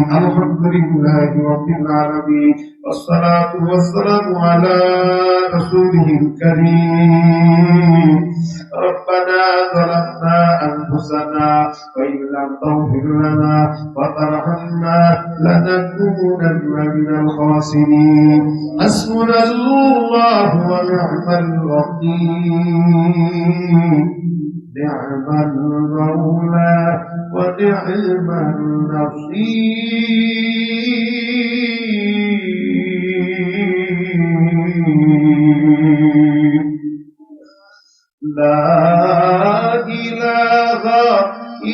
الحمد لله رب العالمين والصلاة والسلام على رسوله الكريم ربنا ظلمنا أنفسنا وإن لم تغفر لنا وترحمنا لنكونن من الخاسرين حسبنا الله ونعم الوكيل نعم المولى ونعم النصير لا إله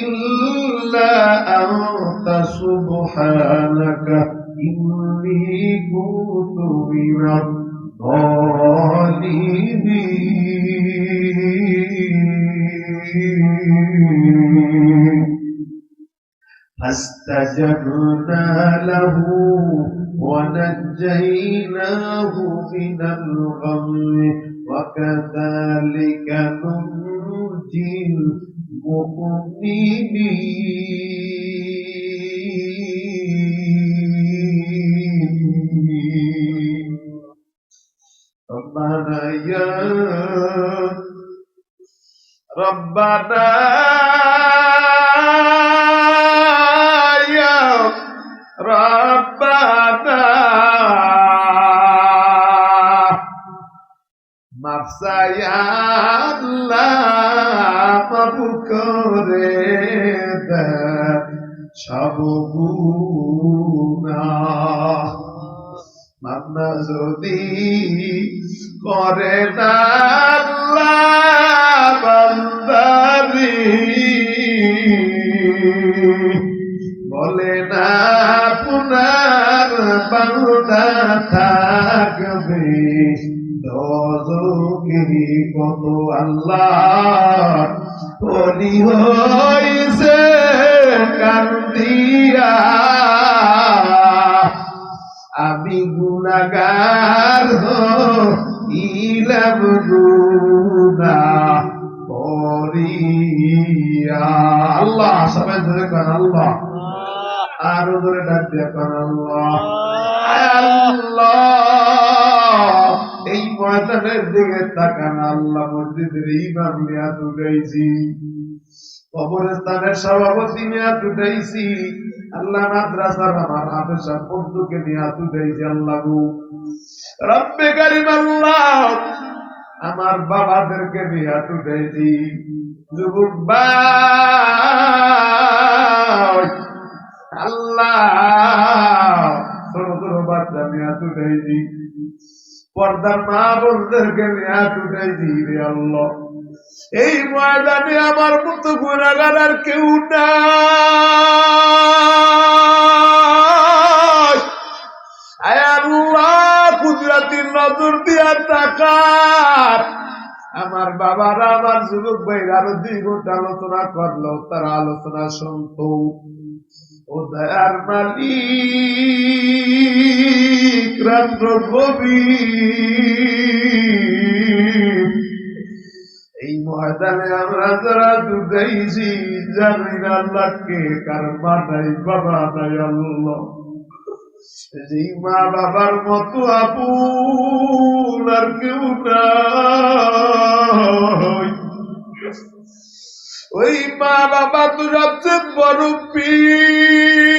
إلا أنت سبحانك إني كنت من الظالمين فاستجبنا له ونجيناه من الغم وكذلك ننجي المؤمنين ربنا يا ربنا يا ربنا মাফসায়া আল্লাহ মাফ করে দেন সব গুনাহ মান্না যদি করে না আল্লাহ বান্দারি বলে না পুনার বান্দা থাকবে দোজখে কত আল্লাহ বলি হইছে কান্দিয়া আমি গুনাহগার হইলাম গুনাহ করিয়া আল্লাহ সবাই ধরে কান আল্লাহ আরো ধরে ডাক দিয়ে কান আল্লাহ আল্লাহ এই ময়দানের দিকে তাকান আল্লাহ মসজিদের ইমাম নিয়াত উঠাইছি কবরস্থানের সভাপতি নিয়াত উঠাইছি আল্লাহ মাদ্রাসার আমার হাফেজ সাহেব বন্ধুকে নিয়াত উঠাইছি আল্লাহ রব্বে কারীম আল্লাহ আমার বাবাদেরকে নিয়াত উঠাইছি যুবক ভাই আল্লাহ ছোট ছোট বাচ্চা নিয়াত উঠাইছি পর্দার মা বোনদেরকে নিয়াত উঠাইছি রে আল্লাহ এই ময়দানে আমার মতো গুনাহগার আর কেউ নাই আয় আল্লাহ কুদরতি নজর দিয়া তাকান আমার বাবারা আমার যুবক ভাইরা আরো 2 ঘন্টা আলোচনা করলো তারা আলোচনা শুনতো ও দয়ার মালিক রাত্র গভীর এই ময়দানে আমরা যারা দুটাইছি জানি না আল্লাহকে কার মা নাই বাবা নাই আল্লাহ যেই মা বাবার মতো আপন আর কেউ নাই ওই মা বাবা তো সবচেয়ে বড় পীর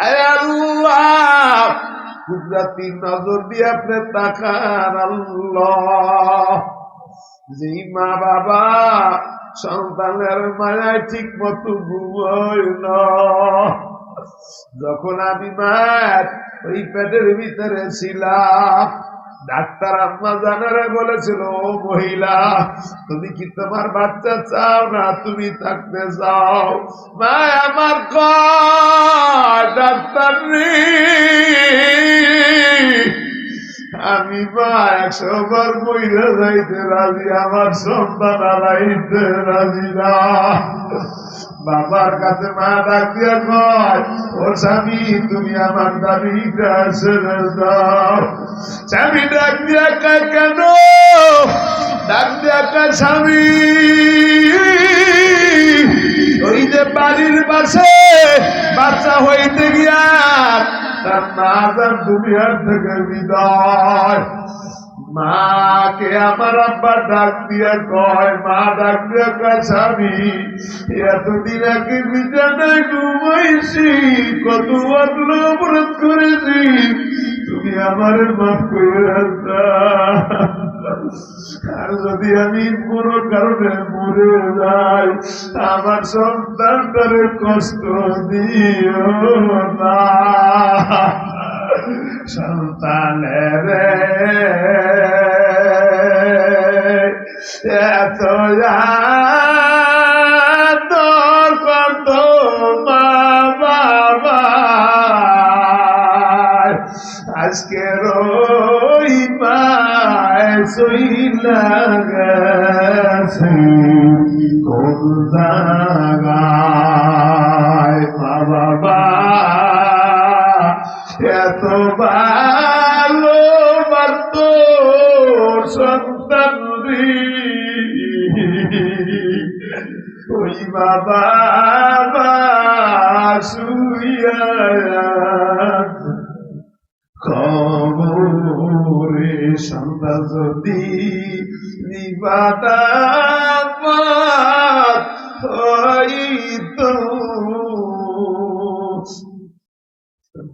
আয় আল্লাহ কুদরতি নজর দিয়ে আপনি তাকান আল্লাহ যেই মা বাবা সন্তানের মায়ায় ঠিক মতো ঘুমায় না যখন আমি মায়ের ওই পেটের ভিতরে ছিলাম ডাক্তার আম্মা জানারে বলেছিল ও মহিলা তুমি কি তোমার বাচ্চা চাও না তুমি থাকতে চাও মা আমার ডাক্তার আমি মা 100 বার মহিলা যাইতে রাজি আমার সন্তান হারাইতে রাজি না বাবার কাছে মা ডাক দিয়া কয় ও স্বামী তুমি আমার দাবিটা ছেড়ে দাও স্বামী ডাক দিয়া কয় কেন ডাক দিয়া কয় স্বামী ওই যে বাড়ির পাশে বাচ্চা হইতে গিয়া তার মা তার দুনিয়ার থেকে বিদায়। মাকে আমার আব্বা ডাক দিয়া কয়, মা ডাক দিয়া কয়, স্বামী এতদিন আগে বিছানায় ঘুমাইছি, কত অপরাধ করেছি, তুমি আমার মাফ করে দাও। আর যদি আমি কোনো কারণে মরে যাই, আমার সন্তানটারে কষ্ট দিও না। সন্তানের এত আদর কত মা বাবা, আজকে রই পায় সইলা গেছে কোন জায়গায়। মা বাবা এত ভালো বার্ত সন্তান ওই বাবা শুইয়া খবরে সন্তান যদি নিবাদাবাদ হইতো,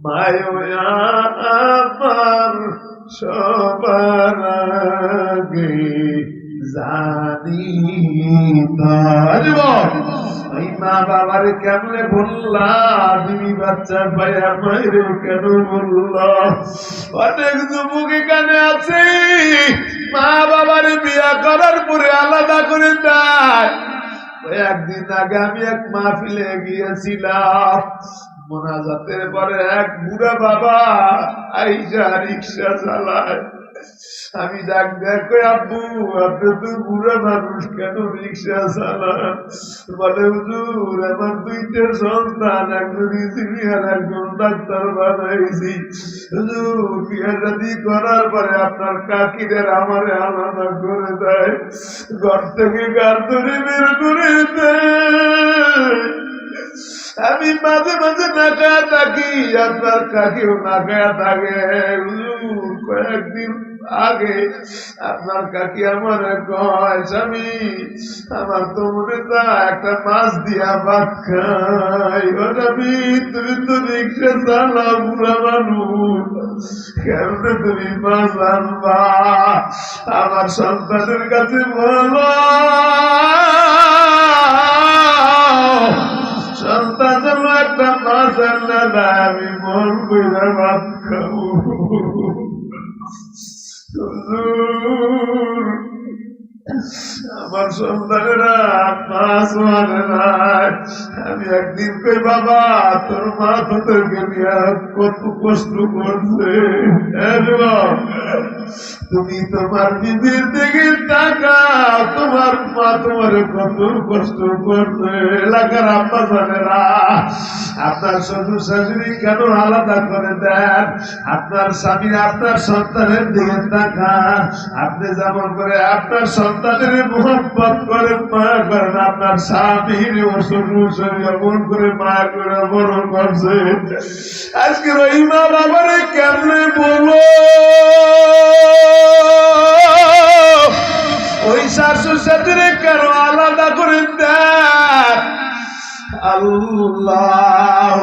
মায়া আমার সবার আগে জানি ওই মা বাবার কেমনে বললা, তুমি বাচ্চা ভাইয়া মায়ের কেন বললা? অনেক যুবক এখানে আছে মা বাবার বিয়া করার পরে আলাদা করে দেয়। একদিন আগে আমি এক মাহফিলে গিয়েছিলাম, মোনাজাতের পরে এক বুড়া বাবা আইসা রিক্সা চালায়। আমি ডাক দেখো, আব্বু আপনি তো বুড়া মানুষ, কেন রিক্সা চালান? বলে, হুজুর আমার দুইটা সন্তান, একজন ইঞ্জিনিয়ার একজন ডাক্তার বানাইছি। হুজুর বিয়ে শাদী করার পরে আপনার কাকিদের আমারে আলাদা করে দেয়, ঘর থেকে গার ধরে বের করে দেয়। আমি মাঝে মাঝে নাকায়া থাকি, আপনার কাকিও নাকায়া থাকে। হুজুর কয়েকদিন আগে আপনার কাকি আমার কয়, স্বামী আমার তো মনে একটা মাছ দিয়া ভাত খাই। স্বামী তুমি তো রিক্সা চালাও, বুড়া মানুষ, কেমনে তুমি মাছ আনবা? আমার সন্তানের কাছে বলো, সন্তান যেন একটা মাছ আনা দেয়, আমি মন করে ভাত খাবো। আমার সন্তানেরা মাছ মানে নাই। আমি একদিন কই, বাবা তোর মা তোদেরকে নিয়ে কত কষ্ট করছে, তুমি তোমার বিবির দিকে তাকাও, তোমার মা তোমার কত কষ্ট করছে। এলাকার আব্বা জানেরা আপনার শ্বশুর শাশুড়ি কেন আলাদা করে দেন? আপনার স্বামী আপনার সন্তানের দিকে তাকান, আপনি যেমন করে আপনার সন্তানের মোহাম্মত করেন, মায়া করেন, আপনার স্বামীর শ্বশুর শাশুড়ি এমন করে মায়া করে বড় করছে। আজকে ওই মা বাবারে কেমনে বলো, ওই শাশুর শাশুড়ি কেন আলাদা করে দেন? আল্লাহ,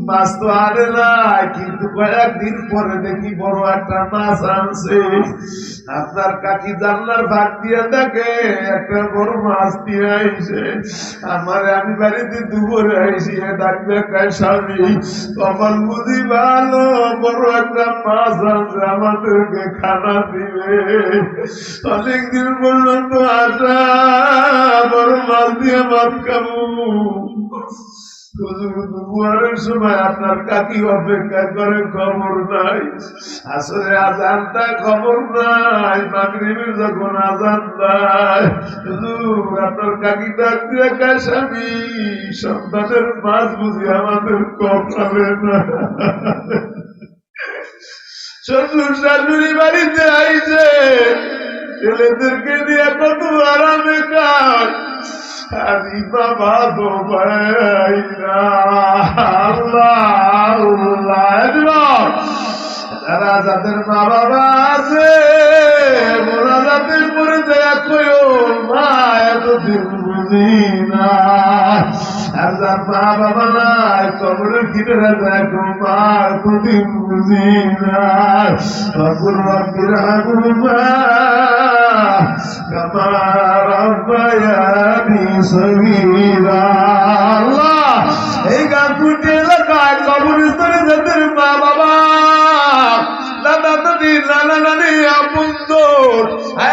মাছ তো আনে না, কিন্তু কয়েকদিন পরে দেখি বড় একটা মাছ আনছে। আপনার কাকি জানলার ভাগ দিয়ে দেখে একটা বড় মাছ দিয়ে আইছে। আমি বাড়িতে দুপুরে আইসি, ডাকবে কায়, স্বামী কপাল বুঝি ভালো, বড় একটা মাছ আনছে, আমাদেরকে খানা দিবে। অনেকদিন পর্যন্ত আসা, বড় মাছ দিয়ে ভাত খাবো। দুপুরের সময় আপনার কাকি অপেক্ষা করে, খবর নাই। আসলে আজানটা খবর নাই, মাগরিবের যখন আজান দেয়, আপনার কাকি ডাক দিয়ে কায়, স্বামী সন্তানের মাছ বুঝি আমাদের কপালে না। শ্বশুর শাশুড়ি বাড়িতে আইছে, ছেলেদেরকে দিয়ে কত আরামে খায়। আমি বাবা তো পাইনা আল্লাহ আল্লাহ যারা যাদের মা বাবা আছে মোরা যাদের পরে দেয়া কয়ো মা এতদিন বুঝি না আর যার মা বাবা নাই কবরের কিনারে দেখো মা এতদিন বুঝি না রব্বুর রব্বির হামুমা কামা রাব্বায়ানি সগীরা আল্লাহ এই গাছগুটি এলাকায় কবরস্থানে যাদের মা বাবা দাদা দাদি নানা নানি আপনজন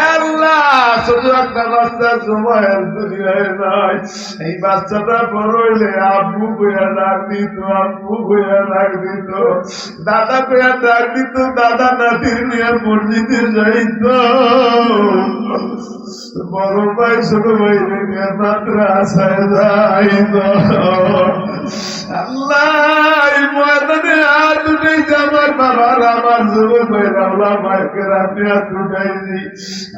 আল্লাহ শুধু একটা বাচ্চা সময়ের দুনিয়ায় নাই এই বাচ্চাটা বড় হইলে আব্বু কইয়া ডাক দিত আব্বু কইয়া ডাক দিত দাদা কইয়া ডাক দিত দাদা নাতির নিয়ে মসজিদে যাইত বড় ভাই ছোট ভাই নিয়ে মাদ্রাসায় যাইত আল্লাহ এই ময়দানে হাত উঠেছে আমার বাবার আমার যুবক ভাইরা ভাইকে রাত্রে হাত উঠাইছি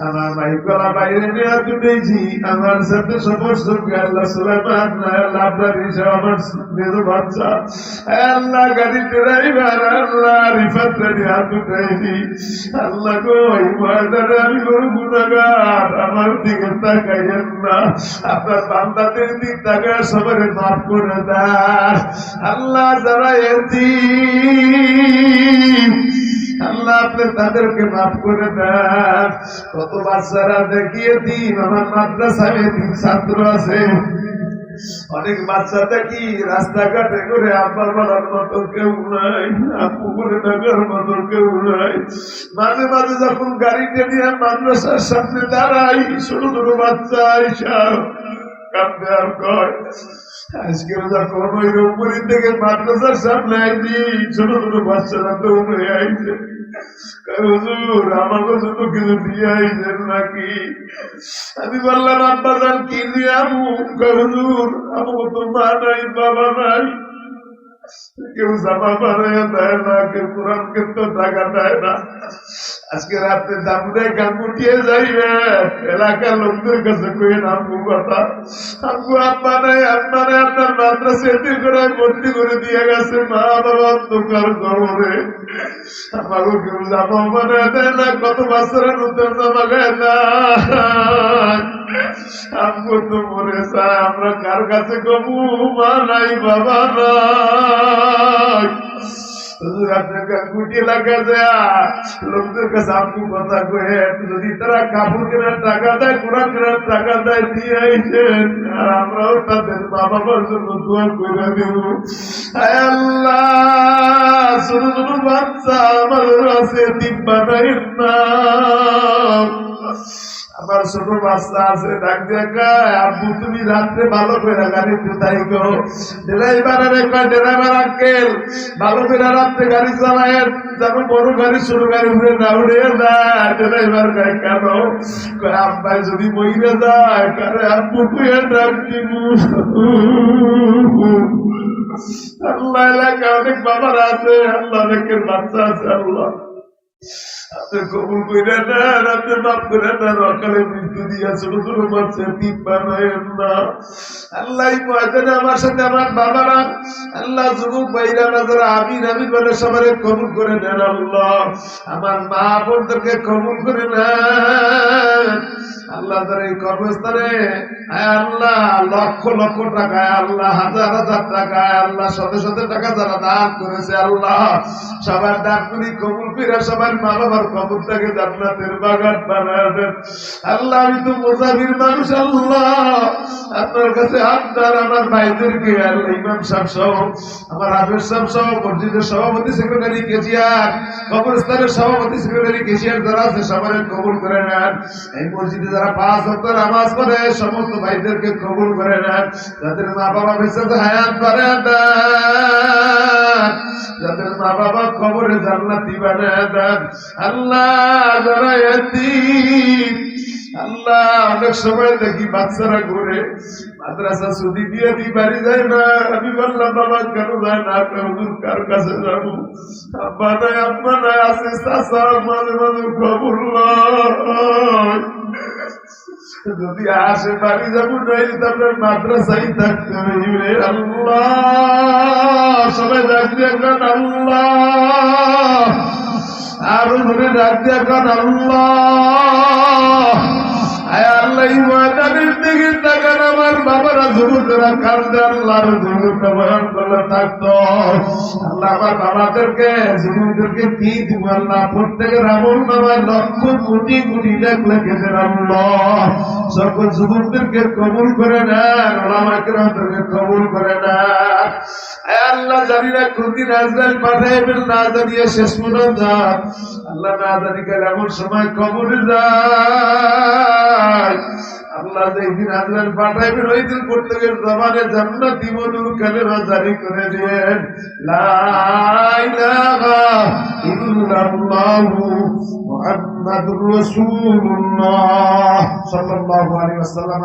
আমার ভাই কলা বাইরে নিয়ে হাত উঠেছি আমার সাথে সমস্ত আল্লাহ সুলাইমান লাভদার হিসাবে আমার মেরু বাচ্চা আল্লাহ গাড়ি ড্রাইভার আল্লাহ রিফাত নিয়ে হাত উঠাইছি আল্লাহ গো এই ময়দানে আমি বড় গুনাহগার আমার দিকে তাকাইয়েন না আপনার বান্দাদের দিক তাকায় সবাই মাফ করে দেন আল্লাহ যারা এতিম আল্লাহ আপনি তাদেরকে মাফ করে দেন কত বাচ্চারা দেখিয়ে দিন আমার মাদ্রাসায় এতিম ছাত্র আছে অনেক বাচ্চা দেখি রাস্তাঘাটে করে আব্বা বলার মতো কেউ নাই আপু করে টাকার মতো কেউ নাই মাঝে মাঝে যখন গাড়িতে নিয়ে মাদ্রাসার সামনে দাঁড়াই ছোট ছোট বাচ্চা এইসব কাঁদতে আর কয় আজকে যখন ওই রূপপুরি থেকে মাদ্রাসার সামনে আইছি ছোট ছোট বাচ্চারা তো উঠে আইছে হুজুর আমাকে জন্য কিছু দিয়ে আইছেন নাকি আমি বললাম আব্বা যান কি দিয়ে আমু হুজুর আমাকে তো মা নাই বাবা নাই কেউ জামা বানায় দেয় না কেউ কোরআনকে তো টাকা দেয় না আজকে রাত্রে দামুনে গান উঠিয়ে যাইবে এলাকার লোকদের কাছে কয়ে নামবো কথা আমগো আব্বা নাই আপনারা আপনার মাদ্রাসা এতে করে ভর্তি করে দিয়ে গেছে মা বাবা অন্ধকার গরমে আমাকে কেউ জামা বানায় দেয় না কত বাচ্চারা নতুন জামা গায়ে না আমগো তো মরে চায় আমরা কার কাছে কবু মা নাই বাবা নাই আপনাকে গুটি লাগা যায় লোকদের কাছে আপনি কথা কয়ে যদি তারা কাপড় কেনার টাকা দেয় কোরআন কেনার টাকা দেয় দিয়ে আইছেন আর আমরাও তাদের মা বাবার জন্য দোয়া করে দেব আল্লাহ ছোট ছোট বাচ্চা আমাদের আছে দিব্যা নাই না আমার ছোট বাচ্চা আছে ডাক দেখা আব্বু তুমি রাত্রে ভালো করে গাড়ি কোথায় গো ড্রাইভারের ড্রাইভার আঙ্কেল ভালো করে রাত্রে গাড়ি চালায় যেন বড় গাড়ি ছোট গাড়ি উঠে না উঠে যায় ড্রাইভার গায়ে কেন আব্বাই যদি বইরে যায় কারে আব্বু কুয়ে ডাক দিব আল্লাহ এলাকা অনেক বাবার আছে আল্লাহ অনেকের বাচ্চা আছে আল্লাহ আপনি কবুল করে নেন আপনি মাফ করে নেন অকালে মৃত্যু দিয়া ছোট ছোট বাচ্চা তিন বানায়েন না আল্লাহ ময়দানে আমার সাথে আমার বাবারা আল্লাহ যুবক ভাইরা যারা আমিন আমিন বলে সবাই কবুল করে নেন আল্লাহ আমার মা বোনদেরকে কবুল করে নেন আল্লাহ তার এই কর্মস্থানে আল্লাহ লক্ষ লক্ষ টাকা আল্লাহ হাজার হাজার টাকা আল্লাহ শত শত টাকা যারা দান করেছে আল্লাহ সবার দানগুলি কবুল করে সবার মা বাবার কবরটাকে জান্নাতের বাগান বানায় দেন আল্লাহ আমি তো মুসাফির মানুষ আল্লাহ আপনার কাছে আপনার আমার ভাইদেরকে আল্লাহ ইমাম সাহেব সহ আমার হাফেজ সাহেব সহ মসজিদের সভাপতি সেক্রেটারি কেজিয়ার কবরস্থানের সভাপতি সেক্রেটারি কেজিয়ার যারা আছে সবাই কবুল করে নেন এই মসজিদে যারা 5 ওয়াক্ত নামাজ পড়ে সমস্ত ভাইদেরকে কবুল করে নেন যাদের মা বাবা বেঁচে হায়াত করে দেন যাদের মা বাবা কবরে জান্নাতি বানায় দেন আল্লাহ যারা এতিম আল্লাহ অনেক সময় দেখি বাচ্চারা ঘুরে মাদ্রাসা ছুটি দিয়ে দি বাড়ি যায় না আমি বললাম বাবা কেন যায় না হুজুর কার কাছে যাবো আব্বা নাই আছে চাচা মাঝে মাঝে খবর যদি আসে বাড়ি যাবো নইলে তো আপনার মাদ্রাসায় থাকতে হইবে। আল্লাহ সবাই ডাক দিয়ে এখন আল্লাহ, আরো ধরে ডাক দিয়ে এখন আল্লাহ। আয় আল্লাহ এই ময়দানের দিকে তাকান, আমার বাবারা যুবকেরা কান্দে, আল্লাহর যুবকটা বয়ান করলে থাকতো। আল্লাহ আমার বাবাদেরকে যুবকদেরকে কি দিব আল্লাহ, প্রত্যেকের আমল নামায় লক্ষ কোটি কোটি লাখ লেগে দেন আল্লাহ। সকল যুবকদেরকে কবুল করে নেন, ওলামা কিরামদেরকে কবুল করে নেন। আল্লাহ জানি না কোনদিন আজরাইল পাঠাইবেন, না জানিয়ে শেষ পর্যন্ত আল্লাহ না জানি গেল এমন সময় কবরে যায়। আল্লাহ যেদিন আজরাইল পাঠাইবেন ওই দিন প্রত্যেকের জবানে জান্নাতি মধুর কালেমা জারি করে দিয়েন, লা ইলাহা ইল্লাল্লাহু মুহাম্মাদুর রাসূলুল্লাহ সাল্লাল্লাহু আলাইহি ওয়াসাল্লাম।